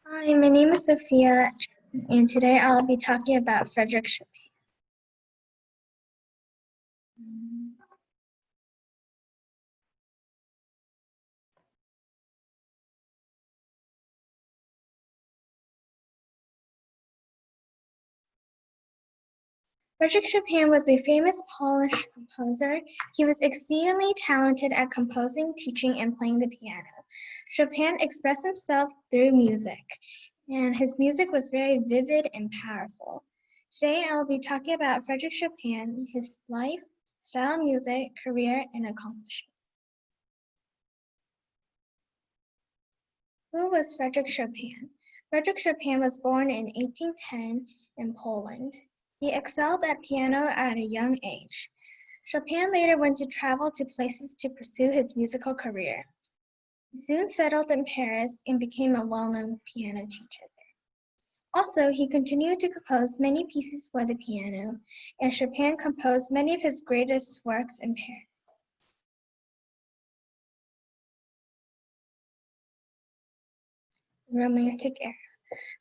Hi, my name is Sophia, and today I'll be talking about Frederic Chopin. Frederic Chopin was a famous Polish composer. He was exceedingly talented at composing, teaching, and playing the piano. Chopin expressed himself through music, and his music was very vivid and powerful. Today I will be talking about Frederic Chopin, his life, style of music, career, and accomplishments. Who was Frederic Chopin? Frederic Chopin was born in 1810 in Poland. He excelled at piano at a young age. Chopin later went to travel to places to pursue his musical career. He soon settled in Paris and became a well-known piano teacher there. Also, he continued to compose many pieces for the piano, and Chopin composed many of his greatest works in Paris. Romantic era.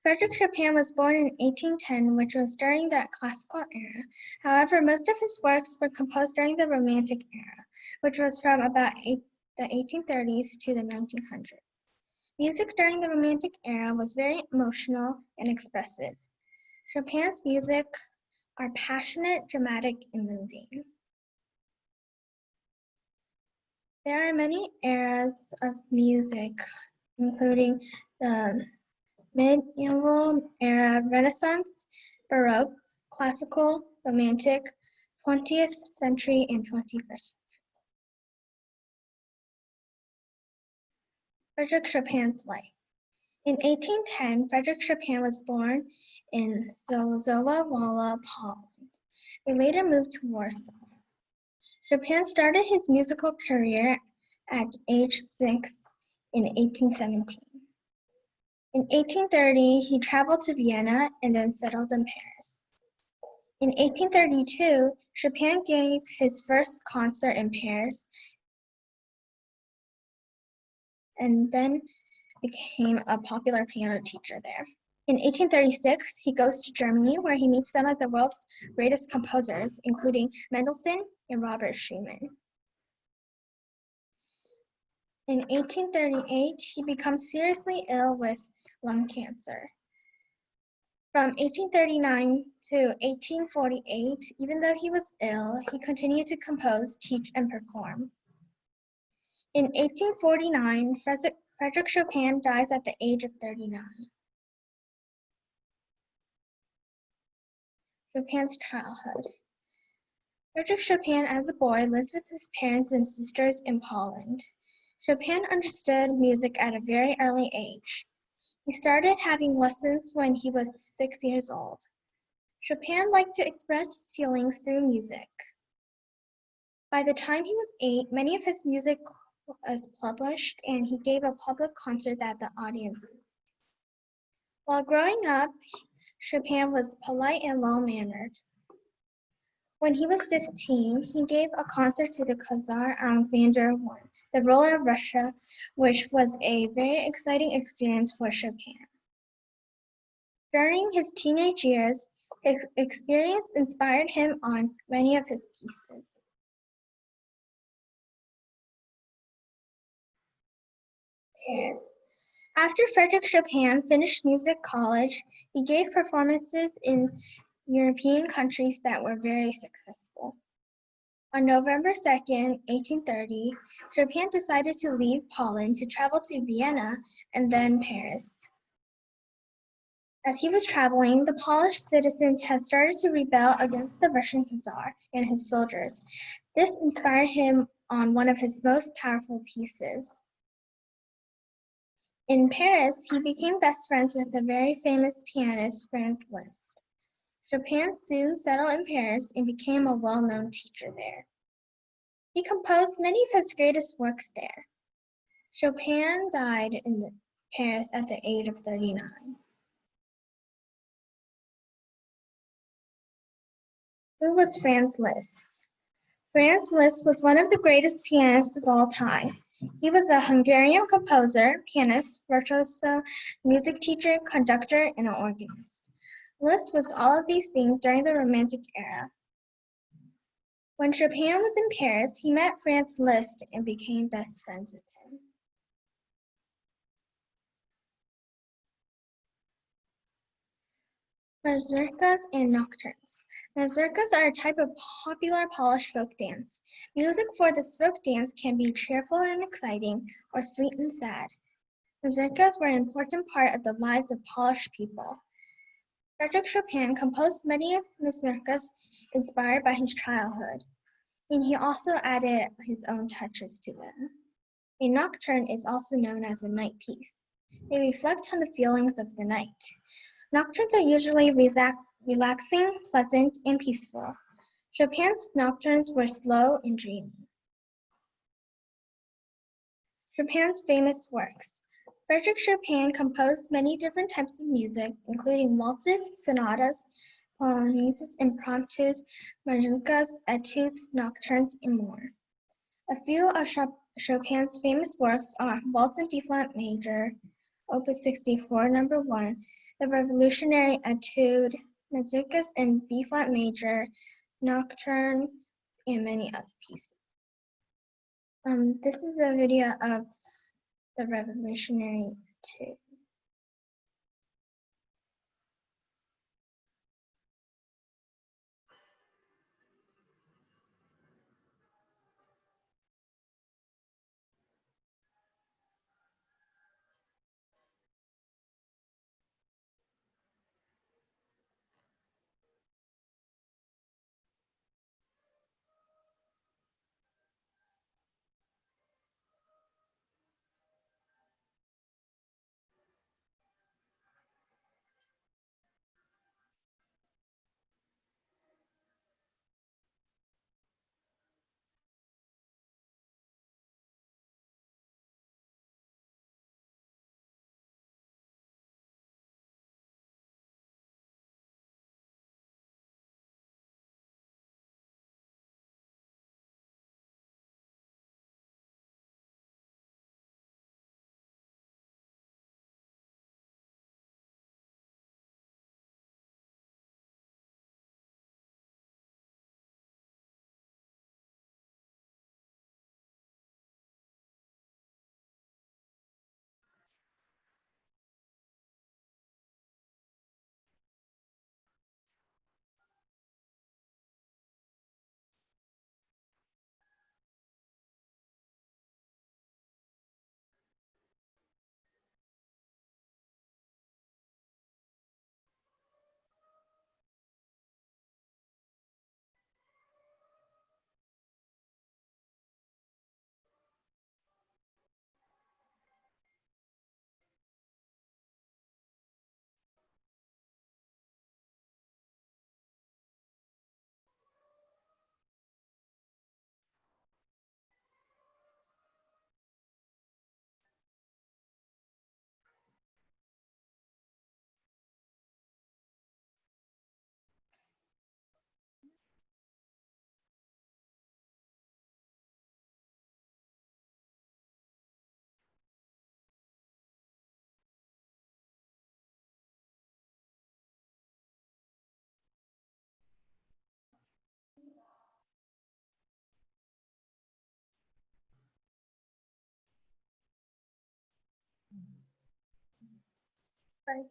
Frederic Chopin was born in 1810, which was during the Classical era. However, most of his works were composed during the Romantic era, which was from about the 1830s to the 1900s. Music during the Romantic era was very emotional and expressive. Chopin's music are passionate, dramatic, and moving. There are many eras of music, including the Medieval era, Renaissance, Baroque, Classical, Romantic, 20th century, and 21st. Frederic Chopin's life. In 1810, Frederic Chopin was born in Zolozowa Wola, Poland. They later moved to Warsaw. Chopin started his musical career at age 6 in 1817. In 1830, he traveled to Vienna and then settled in Paris. In 1832, Chopin gave his first concert in Paris and then became a popular piano teacher there. In 1836, he goes to Germany where he meets some of the world's greatest composers, including Mendelssohn and Robert Schumann. In 1838, he becomes seriously ill with lung cancer. From 1839 to 1848, even though he was ill, he continued to compose, teach, and perform. In 1849, Frederic Chopin dies at the age of 39. Chopin's childhood. Frederic Chopin, as a boy, lived with his parents and sisters in Poland. Chopin understood music at a very early age. He started having lessons when he was 6 years old. Chopin liked to express his feelings through music. By the time he was 8, many of his music was published, and he gave a public concert that the audience loved. While growing up, Chopin was polite and well-mannered. When he was 15, he gave a concert to the Tsar Alexander I, the ruler of Russia, which was a very exciting experience for Chopin. During his teenage years, his experience inspired him on many of his pieces. Paris. After Frederic Chopin finished music college, he gave performances in European countries that were very successful. On November 2nd, 1830, Chopin decided to leave Poland to travel to Vienna and then Paris. As he was traveling, the Polish citizens had started to rebel against the Russian Tsar and his soldiers. This inspired him on one of his most powerful pieces. In Paris, he became best friends with the very famous pianist Franz Liszt. Chopin soon settled in Paris and became a well-known teacher there. He composed many of his greatest works there. Chopin died in Paris at the age of 39. Who was Franz Liszt? Franz Liszt was one of the greatest pianists of all time. He was a Hungarian composer, pianist, virtuoso, music teacher, conductor, and an organist. Liszt was all of these things during the Romantic era. When Chopin was in Paris, he met Franz Liszt and became best friends with him. Mazurkas and nocturnes. Mazurkas are a type of popular Polish folk dance. Music for this folk dance can be cheerful and exciting, or sweet and sad. Mazurkas were an important part of the lives of Polish people. Frederic Chopin composed many of mazurkas inspired by his childhood, and he also added his own touches to them. A nocturne is also known as a night piece. They reflect on the feelings of the night. Nocturnes are usually relaxing, pleasant, and peaceful. Chopin's nocturnes were slow and dreamy. Chopin's famous works. Frederic Chopin composed many different types of music, including waltzes, sonatas, polonaises, impromptus, mazurkas, etudes, nocturnes, and more. A few of Chopin's famous works are Waltz in D-flat major, Opus 64, number 1, the Revolutionary Etude, Mazurkas in B-flat major, Nocturne, and many other pieces. This is a video of the Revolutionary Etude. Right.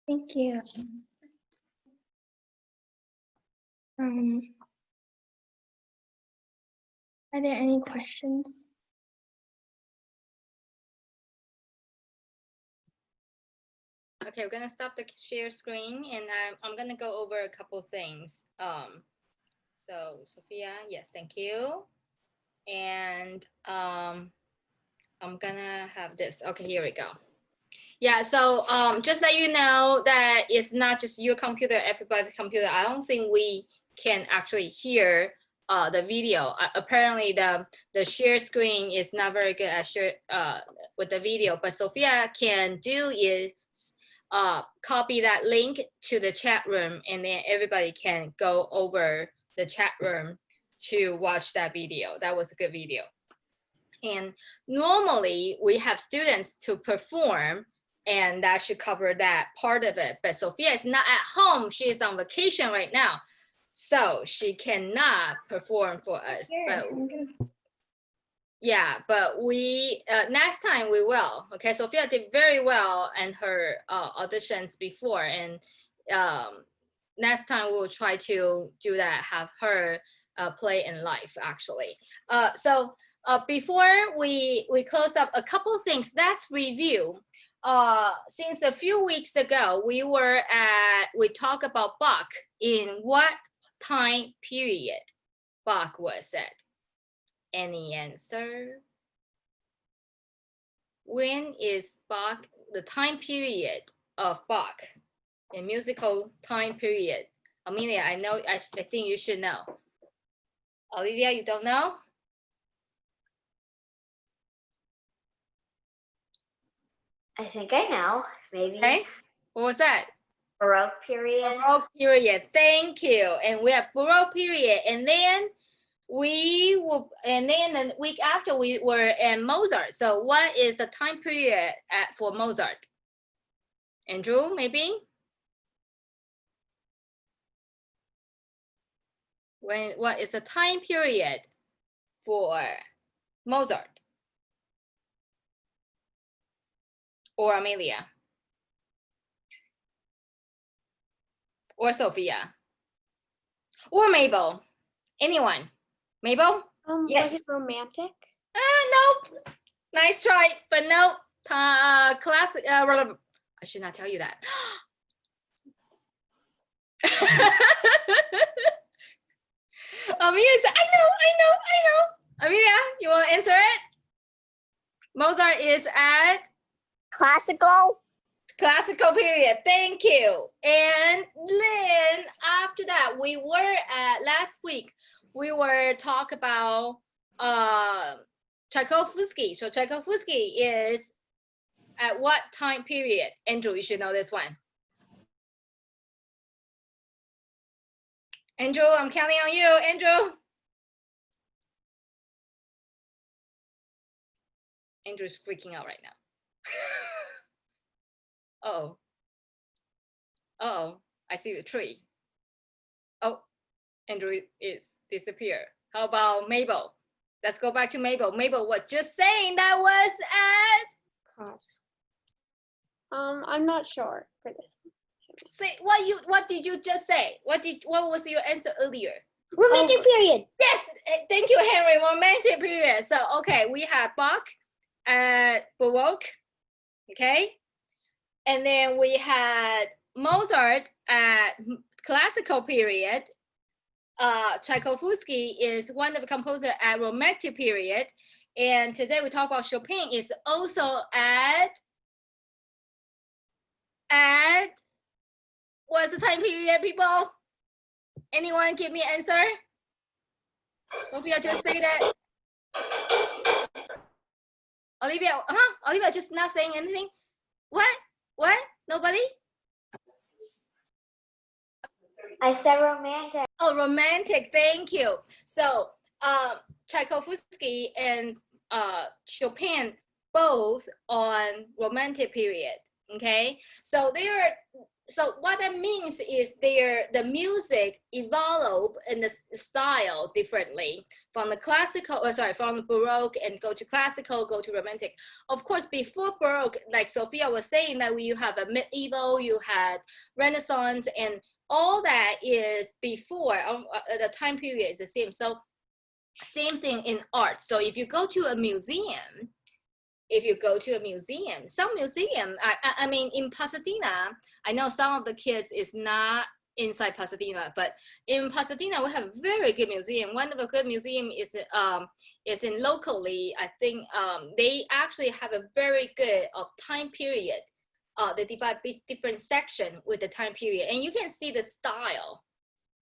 Thank you. Are there any questions? Okay, we're gonna stop the share screen, and I'm gonna go over a couple things. So Sophia, yes, thank you. And I'm gonna have this. Okay, here we go. Yeah, so just let you know that it's not just your computer, everybody's computer. I don't think we can actually hear the video. Apparently the share screen is not very good at share with the video, but Sophia can do is copy that link to the chat room, and then everybody can go over the chat room to watch that video. That was a good video. And normally we have students to perform, and that should cover that part of it. But Sophia is not at home. She is on vacation right now. So she cannot perform for us. Yes, but yeah, but we next time we will. Okay, Sophia did very well in her auditions before, and next time we will try to do that, have her play in live actually. So before we close up, a couple things, let's review. Since a few weeks ago, we talked about Bach. In what time period Bach was at? Any answer? When is Bach, the time period of Bach, a musical time period? Amelia, I think you should know. Olivia, you don't know? I think I know, maybe. Okay, what was that? Baroque period. Baroque period, thank you. And we have Baroque period, and then the week after we were in Mozart. So what is the time period for Mozart? Andrew, maybe? What is the time period for Mozart? Or Amelia? Or Sophia? Or Mabel? Anyone? Mabel? Yes. Was it romantic? Nope. Nice try, but nope. Classic. I should not tell you that. Amelia said, I know. Amelia, you want to answer it? Mozart is at classical period. Thank you. And then after that, we were at last week. We were talk about Tchaikovsky. So Tchaikovsky is at what time period? Andrew, you should know this one. Andrew, I'm counting on you. Andrew. Andrew's freaking out right now. Uh-oh. Uh-oh, I see the tree. Oh, Andrew is disappear. How about Mabel? Let's go back to Mabel. Mabel was just saying that was at. I'm not sure for this. Say what did you just say? What was your answer earlier? Romantic period. Yes, thank you, Henry. Romantic period. So okay, we have Bach at Baroque. Okay, and then we had Mozart at classical period. Tchaikovsky is one of the composers at romantic period, and today we talk about Chopin is also at what's the time period, people? Anyone give me an answer? Sophia just say that. Olivia, Olivia just not saying anything. What? Nobody? I said romantic. Oh, romantic. Thank you. So, Tchaikovsky and Chopin both on romantic period. Okay, so they are so what that means is the music evolve in the style differently from the classical, from the Baroque and go to classical, go to Romantic. Of course, before Baroque, like Sophia was saying, that you have a medieval, you had Renaissance, and all that is before the time period is the same. So same thing in art. So if you go to a museum, some museum, I mean, in Pasadena, I know some of the kids is not inside Pasadena, but in Pasadena, we have a very good museum. One of the good museum is in locally, I think they actually have a very good of time period. They divide different section with the time period, and you can see the style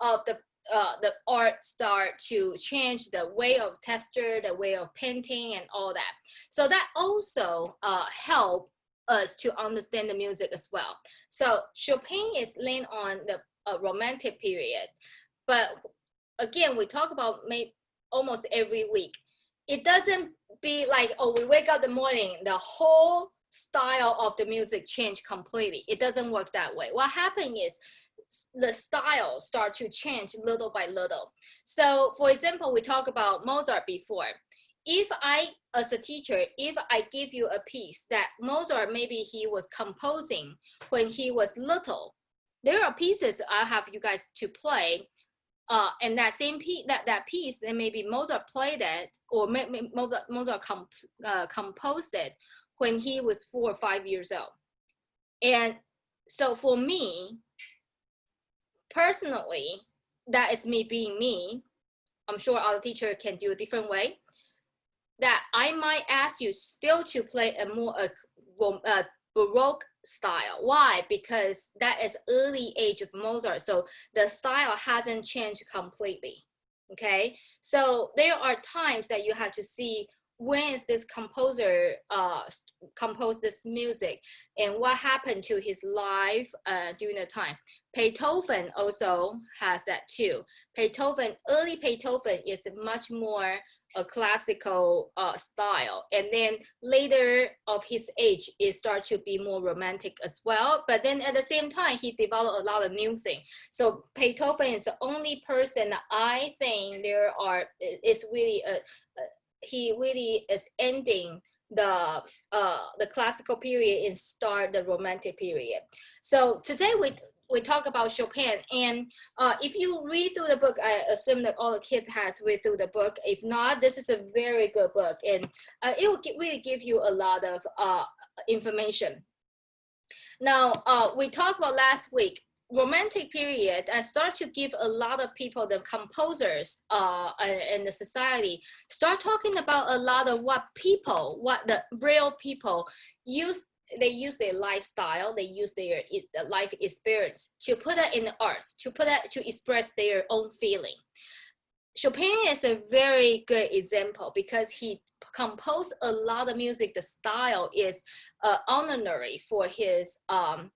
of the art start to change, the way of texture, the way of painting, and all that. So that also help us to understand the music as well. So Chopin is laying on the Romantic period, but again, we talk about almost every week. It doesn't be like, oh, we wake up in the morning, the whole style of the music change completely. It doesn't work that way. What happened is the style start to change little by little. So for example, we talked about Mozart before. If I, as a teacher, if I give you a piece that Mozart, maybe he was composing when he was little, there are pieces I have you guys to play, and that same piece, that piece, then maybe Mozart played it, or Mozart composed it when he was 4 or 5 years old. And so for me, personally, that is me being me. I'm sure other teachers can do a different way. That I might ask you still to play a more Baroque style. Why? Because that is early age of Mozart, so the style hasn't changed completely. Okay, so there are times that you have to see when is this composer composed this music and what happened to his life during the time. Beethoven also has that too. Early Beethoven is much more a classical style, and then later of his age it starts to be more romantic as well, but then at the same time he developed a lot of new things. So Beethoven is the only person I think there are is really he really is ending the classical period and start the Romantic period. So today we talk about Chopin, and if you read through the book, I assume that all the kids has read through the book. If not, this is a very good book, and it will really give you a lot of information. Now, we talked about last week, Romantic period. I start to give a lot of people, the composers in the society, start talking about a lot of what the real people use. They use their lifestyle, they use their life experience to put it in the arts, to express their own feeling. Chopin is a very good example because he composed a lot of music. The style is honorary for his oh,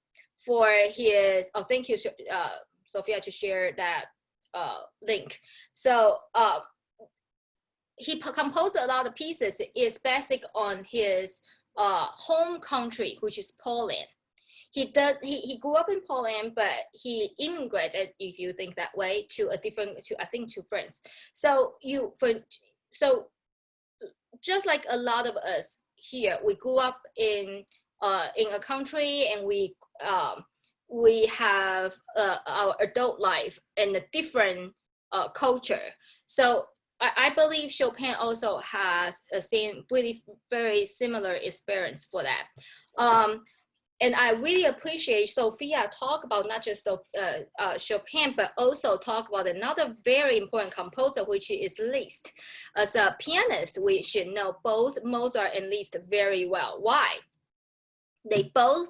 thank you, Sophia, to share that link. So he composed a lot of pieces. It's basic on his home country, which is Poland. He grew up in Poland, but he immigrated, if you think that way, to France. So just like a lot of us here, we grew up in a country, and we have our adult life in a different culture. So I believe Chopin also has a really very similar experience for that. And I really appreciate Sophia talk about not just Chopin, but also talk about another very important composer, which is Liszt. As a pianist, we should know both Mozart and Liszt very well. Why? They both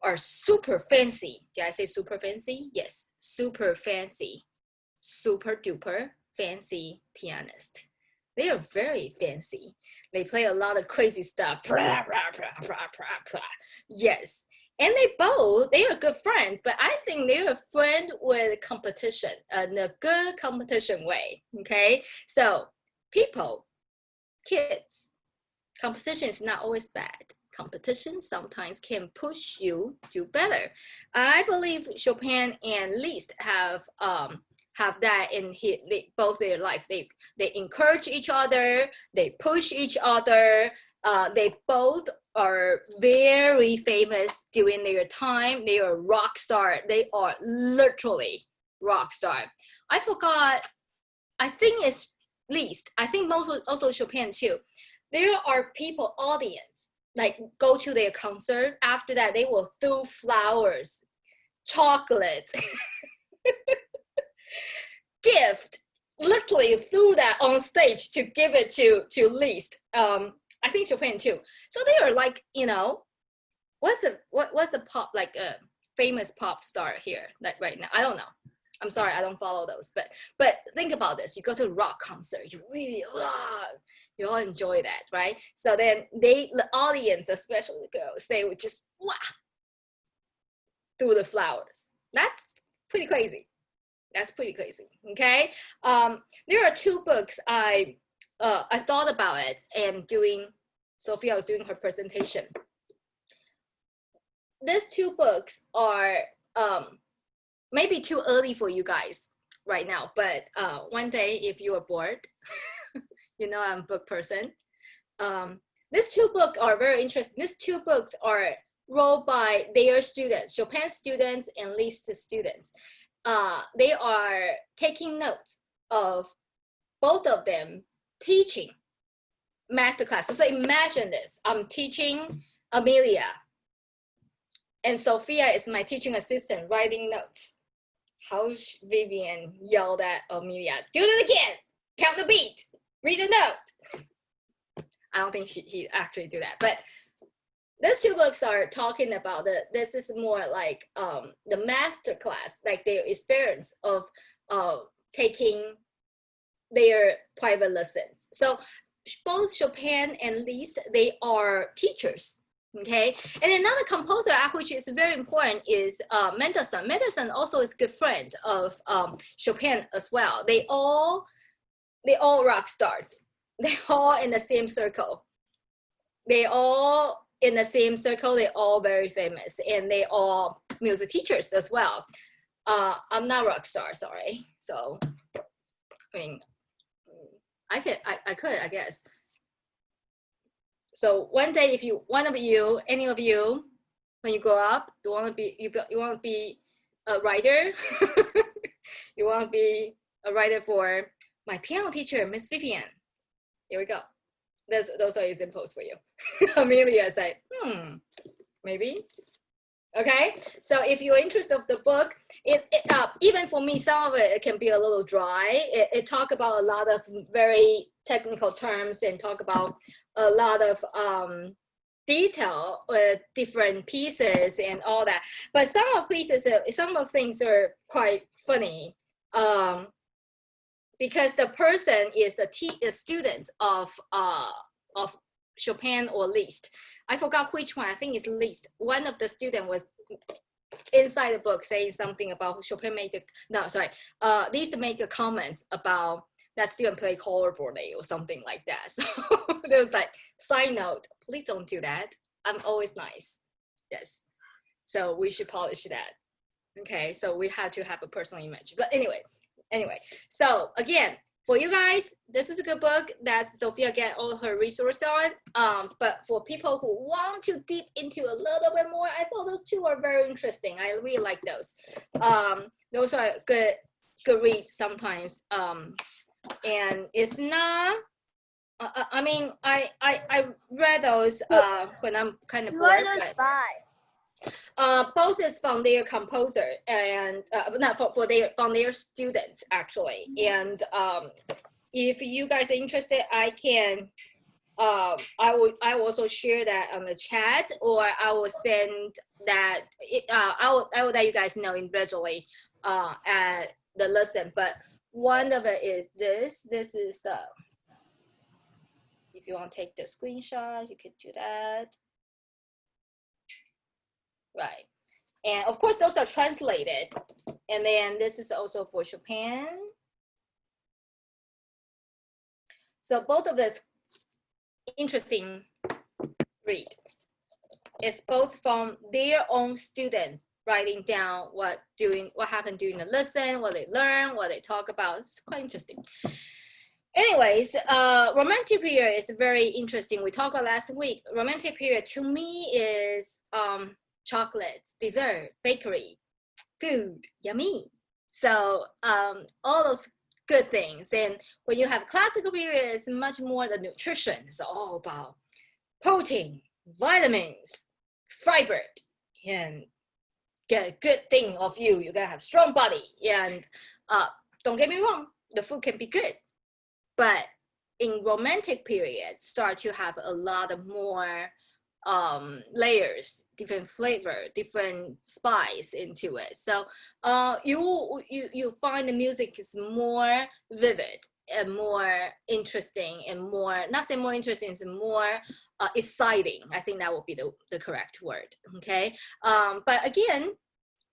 are super fancy. Did I say super fancy? Yes, super fancy, super duper fancy pianist. They are very fancy. They play a lot of crazy stuff. Yes. And they are good friends, but I think they're a friend with competition in a good competition way. Okay. So kids, competition is not always bad. competition sometimes can push you to better. I believe Chopin and Liszt have that in both their life. They encourage each other, they push each other. They both are very famous during their time. They are rock star. They are literally rock star. I forgot. I think it's Liszt. I think also Chopin too. There are people, audience, like go to their concert. After that, they will throw flowers, chocolate, gift, literally threw that on stage to give it to Liszt. I think Chopin too. So they are like, you know, what's a pop, like a famous pop star here like right now? I don't know. I'm sorry, I don't follow those. But think about this. You go to a rock concert, you really you all enjoy that, right? So then the audience, especially the girls, they would just through the flowers. That's pretty crazy. That's pretty crazy. Okay. There are two books I thought about it, and Sophia was doing her presentation. These two books are maybe too early for you guys right now, but one day if you are bored, you know I'm a book person. These two books are very interesting. These two books are wrote by their students, Chopin students and Liszt students. They are taking notes of both of them teaching masterclass. So imagine this, I'm teaching Amelia, and Sophia is my teaching assistant writing notes. How Vivian yelled at Amelia, do it again, count the beat, read the note. I don't think he actually do that, but these two books are talking about this is more like the master class, like their experience of taking their private lessons. So both Chopin and Liszt, they are teachers. Okay, and another composer which is very important is Mendelssohn. Mendelssohn also is a good friend of Chopin as well. They all rock stars. They all in the same circle. They all in the same circle. They all very famous, and they all music teachers as well. I'm not rock star, sorry. So I mean, I could, I guess. So one day, if you, any of you, when you grow up, you want to be a writer. You want to be a writer for my piano teacher, Miss Vivian. Here we go. Those are examples for you. Amelia said, maybe. Okay, so if you're interested of the book, even for me, some of it can be a little dry. It talk about a lot of very technical terms and talk about a lot of detail with different pieces and all that. But some of the things are quite funny because the person is a student of Chopin or Liszt. I forgot which one. I think it's Liszt. One of the students was inside the book saying something about Chopin Liszt made a comment about that student played horribly or something like that. So there was like, side note, please don't do that. I'm always nice. Yes. So we should polish that. Okay. So we have to have a personal image. But anyway. So again, for you guys, this is a good book that Sophia get all her resources on. But for people who want to deep into a little bit more, I thought those two are very interesting. I really like those. Those are good read sometimes. And it's not. I mean, I read those when I'm kind of bored. Both is from their composer and from their students actually. And if you guys are interested, I can I will also share that on the chat, or I will send that. I will let you guys know individually at the lesson. But one of it is this. This is if you want to take the screenshot, you could do that. Right. And of course, those are translated. And then this is also for Chopin. So both of this interesting read. It's both from their own students writing down what happened during the lesson, what they learn, what they talk about. It's quite interesting. Anyways, romantic period is very interesting. We talked about last week. Romantic period to me is chocolates, dessert, bakery, food, yummy. So all those good things. And when you have classical period, it's much more the nutrition. It's all about protein, vitamins, fiber, and get a good thing of you. You're gonna have strong body. And don't get me wrong, the food can be good. But in romantic periods, start to have a lot of more layers, different flavor, different spice into it. So you find the music is more vivid and more interesting and more, not say more interesting, it's more exciting. I think that would be the correct word, okay? But again,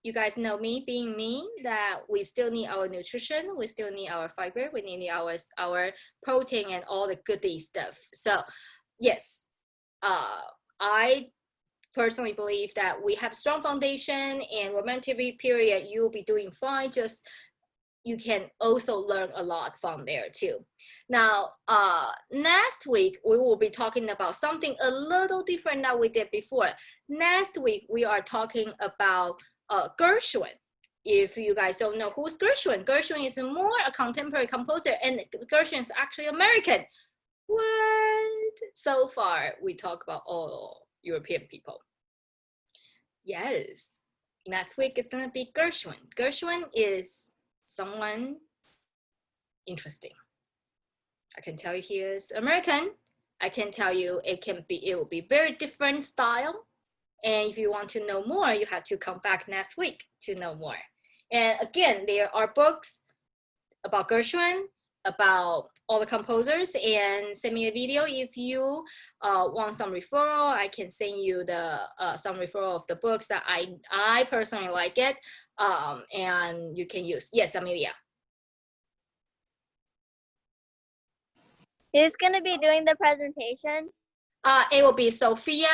you guys know me being me, that we still need our nutrition, we still need our fiber, we need our protein and all the goodie stuff. So yes, I personally believe that we have strong foundation, and romantic period, you'll be doing fine. Just you can also learn a lot from there too. Now, next week, we will be talking about something a little different than we did before. Next week, we are talking about Gershwin. If you guys don't know who's Gershwin, Gershwin is more a contemporary composer, and Gershwin is actually American. What? So far, we talk about all European people. Yes, next week is gonna be Gershwin. Gershwin is someone interesting. I can tell you he is American. I can tell you it will be very different style. And if you want to know more, you have to come back next week to know more. And again, there are books about Gershwin, about all the composers, and send me a video if you want some referral. I can send you the some referral of the books that I personally like it, and you can use. Yes, Amelia. Who's going to be doing the presentation? It will be Sophie,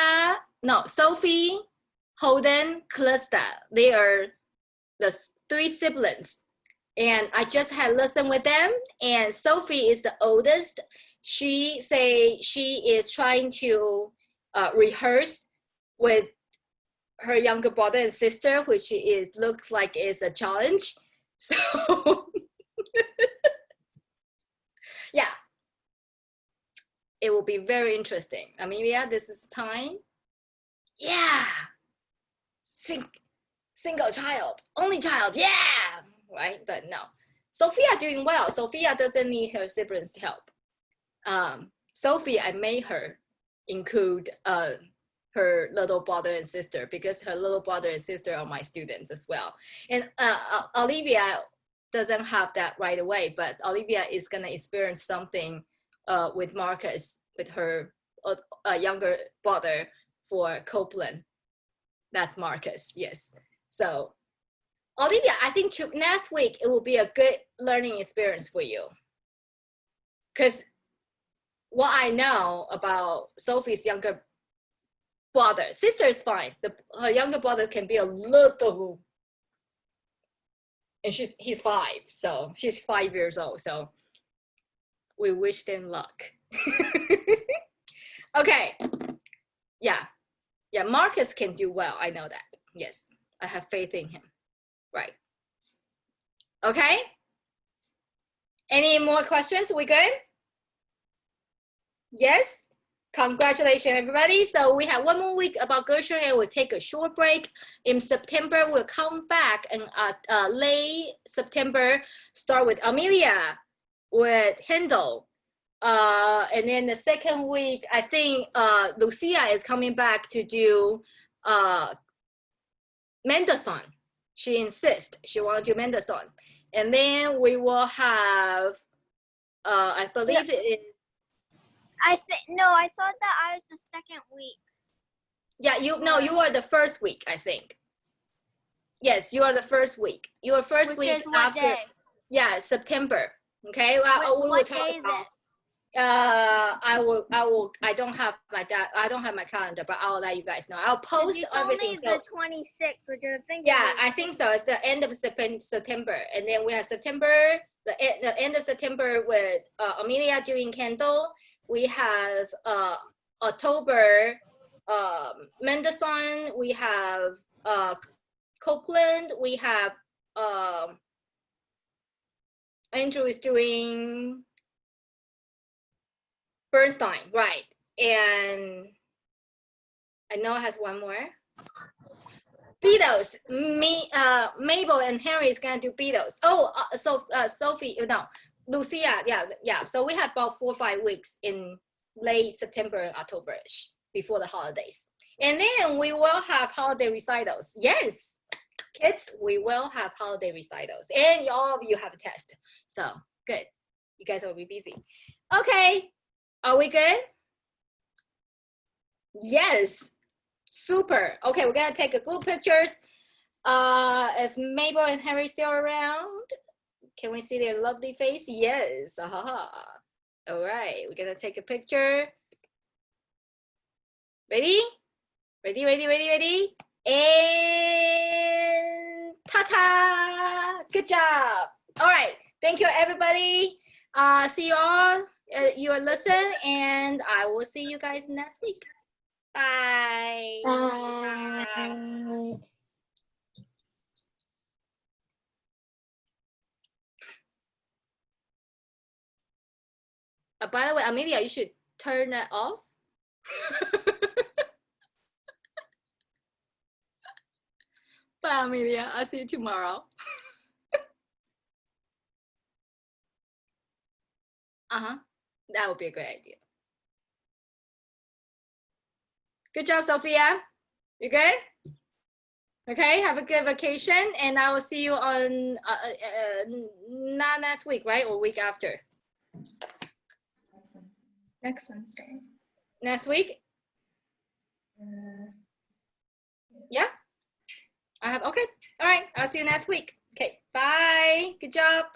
Holden, Callista. They are the 3 siblings. And I just had lesson with them, and Sophie is the oldest. She say she is trying to rehearse with her younger brother and sister, which looks like is a challenge. So yeah, it will be very interesting. Amelia, this is time. Yeah, single child, only child, yeah. Right, but no, Sophia doing well. Sophia doesn't need her siblings' help. Sophie, I made her include her little brother and sister, because her little brother and sister are my students as well. And Olivia doesn't have that right away, but Olivia is gonna experience something with Marcus, with her younger brother for Copeland. That's Marcus, yes. So Olivia, I think next week it will be a good learning experience for you. Because what I know about Sophie's younger brother, sister is fine. Her younger brother can be a little, and he's 5, so she's 5 years old. So we wish them luck. Okay, yeah, Marcus can do well. I know that. Yes, I have faith in him. Right. Okay. Any more questions? We good? Yes. Congratulations, everybody. So we have 1 more week about Gershwin, and we'll take a short break. In September, we'll come back, and late September, start with Amelia, with Handel. And then the second week, I think Lucia is coming back to do Mendelssohn. She insists she wants to do Mendelssohn. And then we will have, I believe it is. No, I thought that I was the second week. Yeah, you are the first week, I think. Yes, you are the first week. Your first Which week is what after. day? Yeah, September. Okay. What day is it? I don't have my calendar, but I'll let you guys know. I'll post You told everything. me So, the 26th, which I think. yeah, I think so. It's the end of September, and then we have September, the end of September with Amelia doing candle. We have October, Mendelssohn. We have Copeland. We have Andrew is doing Bernstein, right? And I know it has one more. Beatles. Mabel and Harry is gonna do Beatles. Oh, Sophie, no, Lucia. Yeah. So we have about 4 or 5 weeks in late September and October-ish before the holidays, and then we will have holiday recitals. Yes, kids, we will have holiday recitals, and all of you have a test. So good, you guys will be busy. Okay, are we good? Yes. Super. Okay, we're gonna take a group pictures. Is Mabel and Harry still around? Can we see their lovely face? Yes. All right, we're gonna take a picture. Ready? Ready? And ta-ta! Good job. All right, thank you everybody. See you all. You listen, and I will see you guys next week. Bye. Bye. By the way, Amelia, you should turn that off. Bye, Amelia. I'll see you tomorrow. That would be a great idea. Good job, Sophia. You good? Okay, have a good vacation, and I will see you on not next week, right? Or week after? Next Wednesday. Next week? Yeah? I have, okay. All right, I'll see you next week. Okay, bye. Good job.